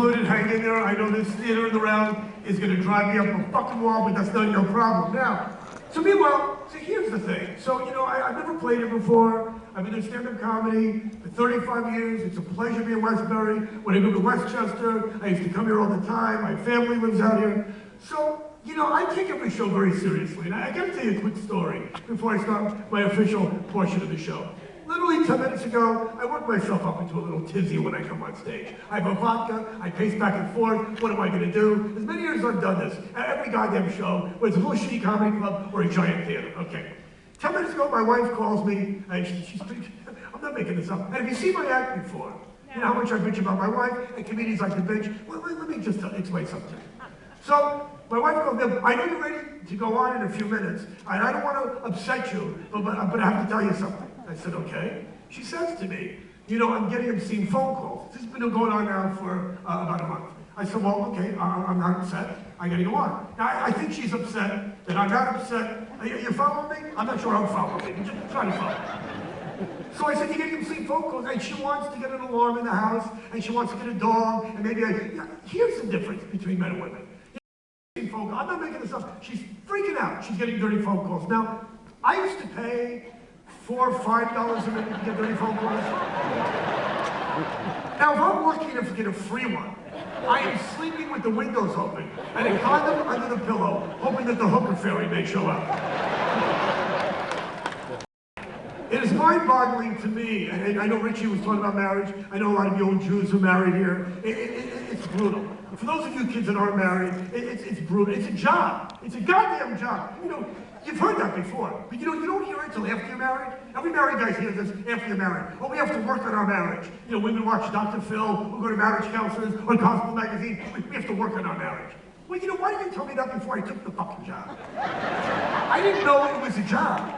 included, hang in there. I know this theater in the round is going to drive me up a fucking wall, but that's not your problem. Now, so meanwhile, so here's the thing. So, you know, I've never played it before. I've been doing stand-up comedy for 35 years. It's a pleasure to be in Westbury. When I go to Westchester, I used to come here all the time. My family lives out here. So, you know, I take every show very seriously. And I gotta tell you a quick story before I start my official portion of the show. Literally 10 minutes ago, I worked myself up into a little tizzy when I come on stage. I have a vodka, I pace back and forth, what am I gonna do? As many years as I've done this, at every goddamn show, whether it's a little shitty comedy club or a giant theater, okay. 10 minutes ago, my wife calls me, and she's I'm not making this up. And have you seen my act before? You know how much I bitch about my wife, and comedians like to bitch? Well, let me just explain something. So, my wife goes, I know you're ready to go on in a few minutes, and I don't want to upset you, but I have to tell you something. I said, okay. She says to me, you know, I'm getting obscene phone calls. This has been going on now for about a month. I said, well, okay, I'm not upset. I gotta go on. Now, I think she's upset that I'm not upset. You following me? I'm not sure I'm following me. Just try to follow. So I said, you're getting obscene phone calls, and she wants to get an alarm in the house, and she wants to get a dog, and maybe here's the difference between men and women. Phone call. I'm not making this up. She's freaking out. She's getting dirty phone calls. Now, I used to pay $4 or $5 a minute to get dirty phone calls. Now, if I'm lucky enough to get a free one, I am sleeping with the windows open and a condom under the pillow, hoping that the hooker fairy may show up. It is mind-boggling to me, and I know Richie was talking about marriage. I know a lot of you old Jews who are married here. It's brutal. For those of you kids that aren't married, it's brutal. It's a job. It's a goddamn job. You know, you've heard that before, but you know, you don't hear it until after you're married. Every married guy hears this after you're married. Oh, we have to work on our marriage. You know, women watch Dr. Phil, we go to marriage counselors, or Gospel Magazine. We have to work on our marriage. Well, you know, why didn't you tell me that before I took the fucking job? I didn't know it was a job.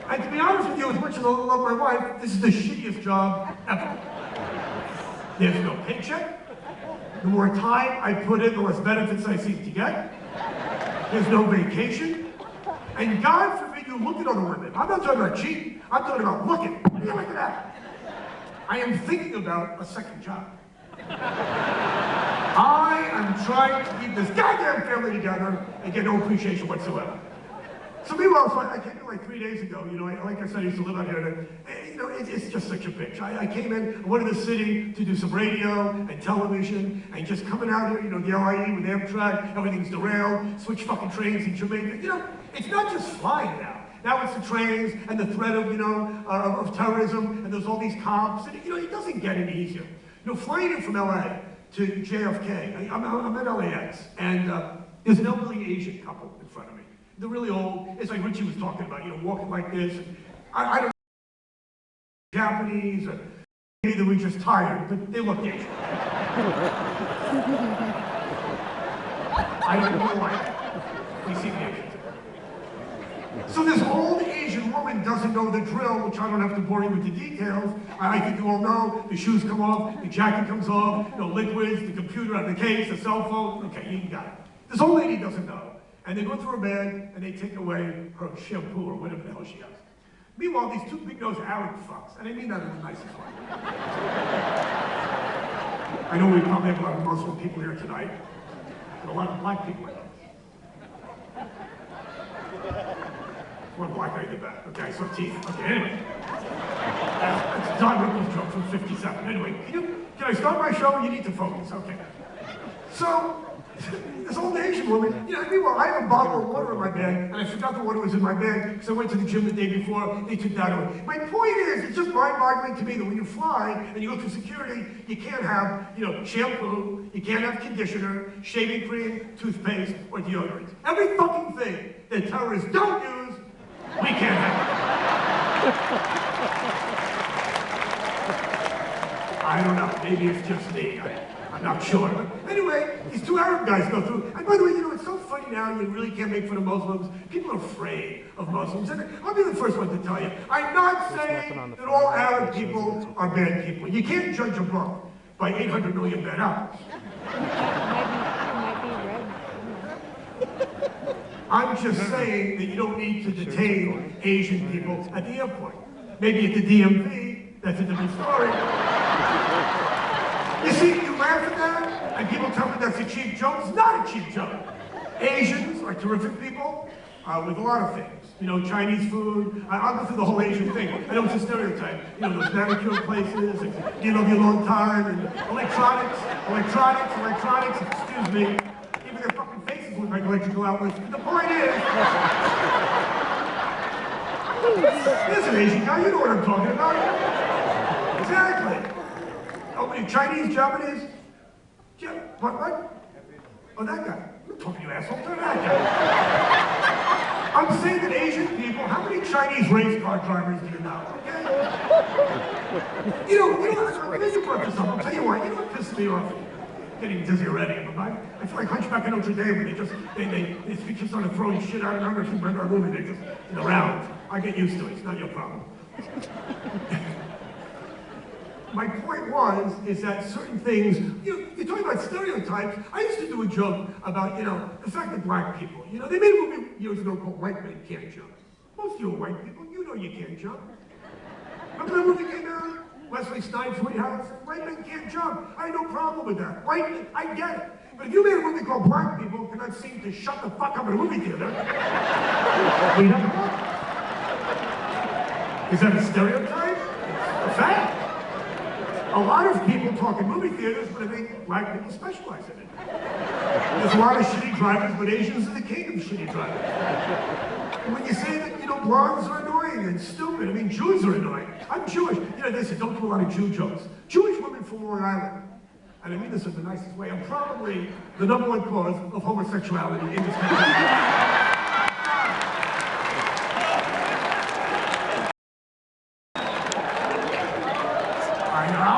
And to be honest with you, as much as I love my wife, this is the shittiest job ever. There's no paycheck. The more time I put in, the less benefits I seem to get. There's no vacation. And God forbid you look at other women. I'm not talking about cheating. I'm talking about looking. Yeah, look at that. I am thinking about a second job. I am trying to keep this goddamn family together and get no appreciation whatsoever. So meanwhile, I came in like 3 days ago, you know, like I said, I used to live out here, and you know, it's just such a bitch. I came in, I went to the city to do some radio and television, and just coming out here, you know, the LIE with Amtrak, everything's derailed, switch fucking trains in Jamaica. You know, it's not just flying now. Now it's the trains and the threat of, you know, of terrorism, and there's all these cops, and you know, it doesn't get any easier. You know, flying in from LA to JFK, I'm at LAX, and there's an elderly Asian couple in front of me. They're really old. It's like Richie was talking about, you know, walking like this. And I don't know, Japanese, or maybe they were just tired, but they looked Asian. I don't know why. We seem Asian. So this old Asian woman doesn't know the drill, which I don't have to bore you with the details. I think you all know. The shoes come off, the jacket comes off, you know, liquids, the computer on the case, the cell phone. Okay, you got it. This old lady doesn't know. And they go through her bag, and they take away her shampoo or whatever the hell she has. Meanwhile, these two big-nosed Arab fucks, and I mean that in the nicest way. I know we probably have a lot of Muslim people here tonight, but a lot of black people in us. One black guy in the back. Okay, some teeth. Okay, anyway. That's Don Rickles' joke from 57. Anyway, can I start my show? You need to focus. Okay. So, this old Asian woman, you know, meanwhile, I have a bottle of water in my bag, and I forgot the water was in my bag, because I went to the gym the day before, they took that away. My point is, it's just mind-boggling to me that when you fly, and you go through security, you can't have, you know, shampoo, you can't have conditioner, shaving cream, toothpaste, or deodorant. Every fucking thing that terrorists don't use, we can't have. I don't know, maybe it's just me. I'm not sure. But anyway, these two Arab guys go through. And by the way, you know, it's so funny now, you really can't make fun of Muslims. People are afraid of Muslims. And I'll be the first one to tell you, I'm not saying that all Arab people are bad people. You can't judge a book by 800 million bad apples. I'm just saying that you don't need to detain Asian people at the airport. Maybe at the DMV, that's a different story. You see, you laugh at that, and people tell me that's a cheap joke. It's not a cheap joke. Asians are terrific people with a lot of things. You know, Chinese food. I'll go through the whole Asian thing. I know it's a stereotype. You know, those manicure places, and you love your long time, and electronics, excuse me. Even their fucking faces look like electrical outlets. The point is, there's an Asian guy, you know what I'm talking about. Exactly. Oh, Chinese, Japanese? What? Oh, that guy. I'm talking to you, asshole. Turn that guy. I'm saying that Asian people, how many Chinese race car drivers do you know? Okay? You know, I'm glad you brought this up. I'll tell you what, you know what pisses me off? Getting dizzy already. I feel like Hunchback of Notre Dame when they just started throwing shit out. I don't know if you remember our movie, they just, in the round. I get used to it, it's not your problem. My point is that certain things, you're talking about stereotypes. I used to do a joke about, you know, the fact that black people, you know, they made a movie years ago called White Men Can't Jump. Most of you are white people, you know you can't jump. Remember that movie came out? Wesley Snipes, Woody Harrelson, white men can't jump. I had no problem with that. White men, I get it. But if you made a movie called Black People cannot seem to shut the fuck up in a movie theater, we'd have a problem. Is that a stereotype? A fact. A lot of people talk in movie theaters, but I think black people specialize in it. There's a lot of shitty drivers, but Asians are the king of shitty drivers. And when you say that, you know, blondes are annoying and stupid, I mean, Jews are annoying. I'm Jewish. You know, they say don't do a lot of Jew jokes. Jewish women from Long Island, and I mean this in the nicest way, I'm probably the #1 cause of homosexuality in this country.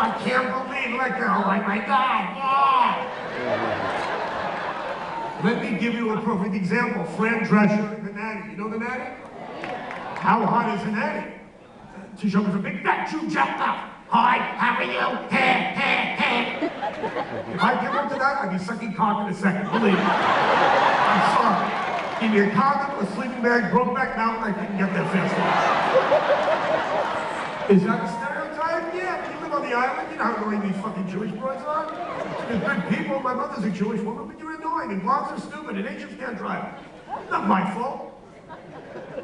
I can't believe, oh my God, yeah! Let me give you a perfect example. Fran Drescher, the nanny. You know the nanny? How hot is the nanny? She shows a big fat Jew jacked up. Hi, how are you? Hey. If I came up to that, I'd be sucking cock in a second, believe me. I'm sorry. Give me a condom, a sleeping bag, Brokeback Mountain, I couldn't get there fast enough. Is that a stereotype? Yeah, you live on the island, you know how annoying these fucking Jewish boys are? They're good people, my mother's a Jewish woman, but you're annoying, and blondes are stupid, and Asians can't drive. Not my fault.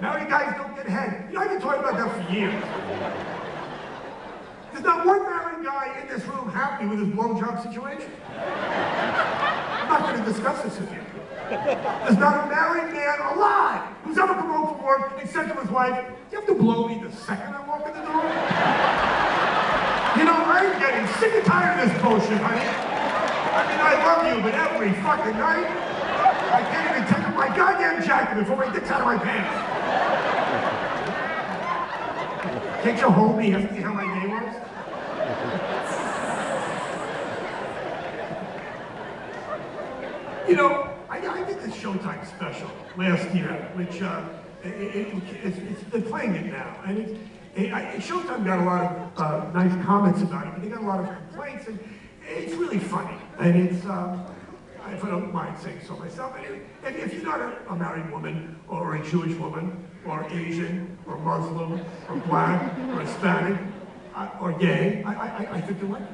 Married guys don't get head. You know, I've been talking about that for years. There's not one married guy in this room happy with his blowjob situation. I'm not going to discuss this with you. There's not a married man alive who's ever come home from work and said to his wife, "Do you have to blow me the second I walk in the door?" You know, I'm getting sick and tired of this bullshit, honey. I mean, I love you, but every fucking night, I can't even take off my goddamn jacket before my dick's out of my pants. Can't you hold me, ask me how my day was? You know, I did this Showtime special last year, which they're playing it now, and Showtime got a lot of nice comments about it, but they got a lot of complaints, and it's really funny, and it's, if I don't mind saying so myself, if you're not a married woman, or a Jewish woman, or Asian, or Muslim, or black, or Hispanic, or gay, I think you're right.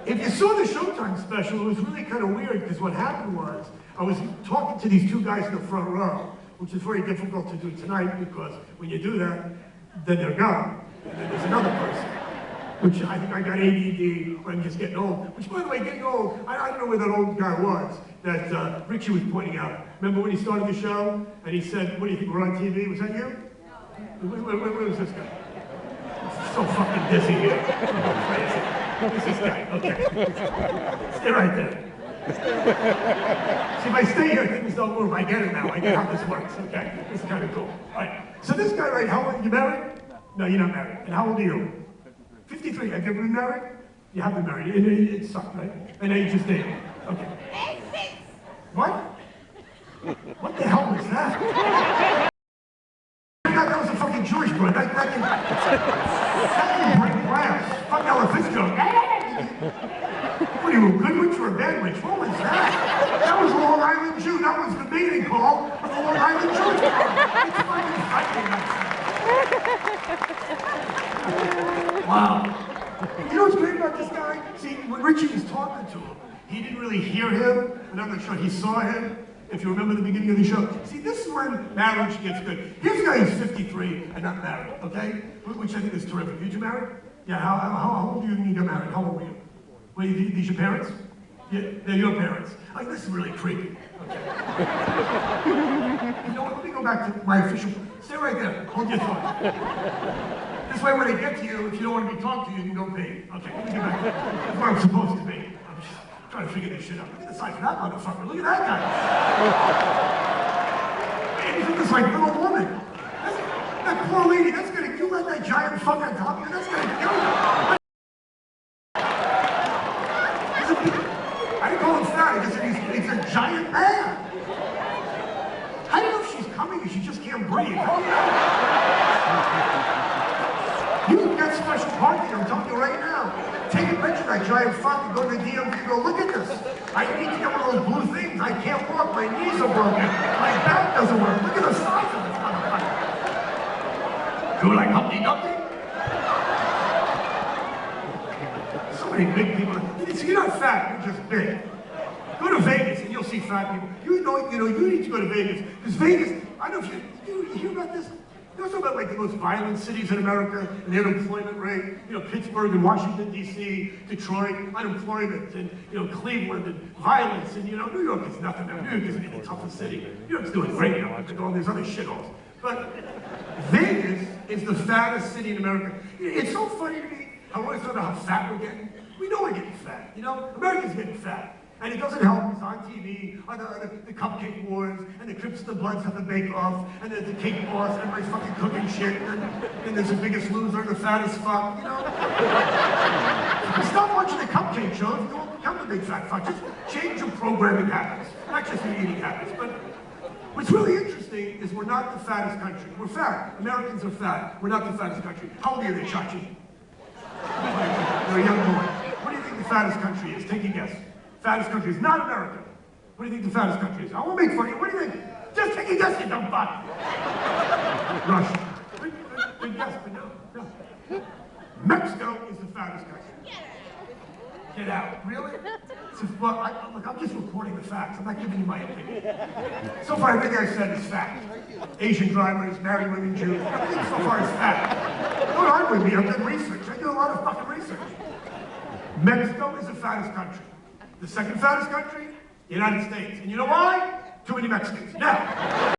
If you saw the Showtime special, it was really kind of weird, because what happened was, I was talking to these two guys in the front row, which is very difficult to do tonight, because when you do that, then they're gone, and then there's another person. Which I think I got ADD, or I'm just getting old. Which, by the way, getting old, I don't know where that old guy was that Richie was pointing out. Remember when he started the show, and he said, "What do you think, we're on TV?" Was that you? Where was this guy? So fucking dizzy here. Crazy. Who's this guy? Okay. Stay right there. See, if I stay here, things don't move. I get it now. I get how this works. Okay. This is kind of cool. All right. So this guy, right, how old, you married? No, you're not married. And how old are you? 53. Have you ever been married? You have been married. It sucked, right? And now you just dated. Okay. What? What the hell was that? That was a fucking Jewish boy. That can break glass. Fuck Ella Fitzgerald. What are you, a good witch or a bad witch? What was that? That was a Long Island Jew. That was the mating call of the Long Island Jewish club. It's fucking frightening. See, when Richie was talking to him, he didn't really hear him, and I'm not sure he saw him. If you remember the beginning of the show. See, this is when marriage gets good. Here's a guy who's 53 and not married, okay? Which I think is terrific. Did you marry? Yeah, how old were you when you got married? How old were you? Were these your parents? Yeah, they're your parents. Like, this is really creepy. Okay. You know what? Let me go back to my official. Stay right there. Hold your thought. This way, when they get to you, if you don't want to be talked to, you can go pee. Okay, let me get back there. That's where I'm supposed to be. I'm just trying to figure this shit out. Look at the size of that motherfucker. Look at that guy. He's this like little woman. That poor lady, that's gonna kill that giant fuck on top of you. That's gonna kill you. I didn't call him fat. I just said he's a giant man. How do you know if she's coming and she just can't breathe? You can get special parking, I'm telling you right now. Take a picture of that giant fuck and go to the DMV and go, look at this. I need to get one of those blue things. I can't walk, my knees are broken. My back doesn't work. Look at the size of this motherfucker. You like Humpty Dumpty? So many big people. See, you're not fat, you're just big. Go to Vegas and you'll see fat people. You need to go to Vegas. Because Vegas, I don't know if you hear about this. You know about like the most violent cities in America and the unemployment rate? You know, Pittsburgh and Washington, D.C., Detroit, unemployment, and Cleveland and violence, and New York is nothing. New York isn't even the toughest city. New York's doing great now, and all these other shitholes. But Vegas is the fattest city in America. It's so funny to me how we always talk about how fat we're getting. We know we're getting fat. America's getting fat. And it doesn't help. It's on TV, on the cupcake wars, and the Crips and the Bloods have the bake-off, and there's the cake boss, and everybody's fucking cooking shit, and there's the biggest loser, the fattest fuck, Stop watching the cupcake shows, you won't become the big fat fuck. Just change your programming habits, not just your eating habits. But what's really interesting is we're not the fattest country. We're fat. Americans are fat. We're not the fattest country. How old are you, Chachi? You're a young boy. What do you think the fattest country is? Take a guess. Fattest country is not America. What do you think the fattest country is? I won't make fun of you. What do you think? Just take a guess, you dumb fuck. Russia. Good guess, but no. Mexico is the fattest country. Get out. Really? Well, look, I'm just reporting the facts. I'm not giving you my opinion. So far, everything I said is fact. Asian drivers, married women, Jews. Everything so far is fact. Don't argue with me. I've done research. I do a lot of fucking research. Mexico is the fattest country. The second fattest country, the United States. And you know why? Too many Mexicans. Now,